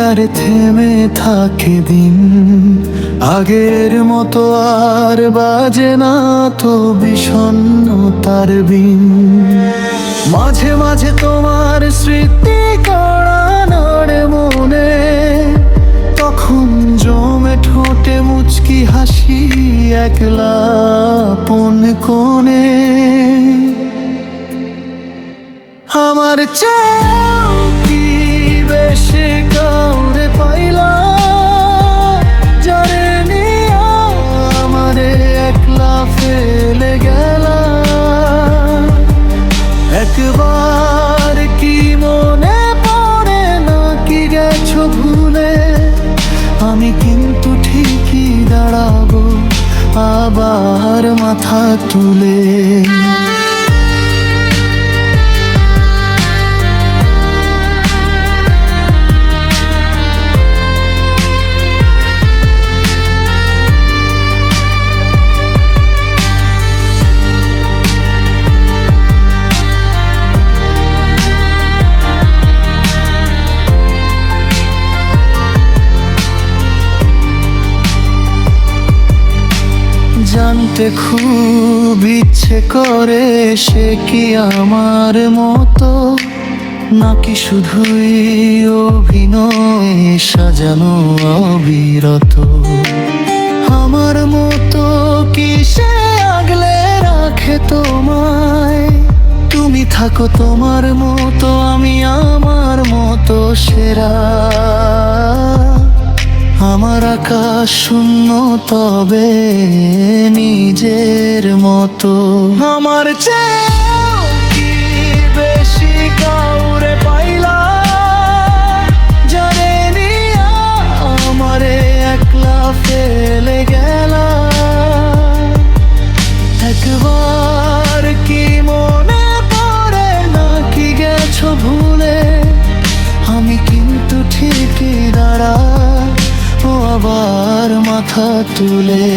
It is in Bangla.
আর থেমে থাকে দিন, আগের মতো আর বাজে না তো বিষণ্ণতার বিন। মাঝে মাঝে তোমার স্মৃতি কড়া নাড়ে মনে, তখন জমে ঠোঁটে মুচকি হাসি একলা আপন কোণে। আমার চেয়েও কি বেশি কাউরে পাইলাম, যারে নিয়া আমারে একলা ফেলে গেলা। একবার কি মনে পড়ে না কি গেছো ভুলে, আমি কিন্তু ঠিকই দাঁড়াবো আবার মাথা তুলে। জানতে খুব ইচ্ছে করে সে কি আমার মতো, নাকি শুধুই অভিনয় সাজানো অবিরত। আমার মতো কি সে আগলে রাখে তোমায়, তুমি থাকো তোমার মতো আমি আমার মতো সেরা। আমার আকাশ শূন্য তবে নিজের মতো। আমার চেয়েও কি বেশি কাউরে পাইলাম, যারে নিয়া আমারে একলা ফেলে গেলা। একবার কি মনে পড়ে না কি গেছো ভুলে, আমি কিন্তু ঠিকই দাঁড়া আবার মাথা তুলে।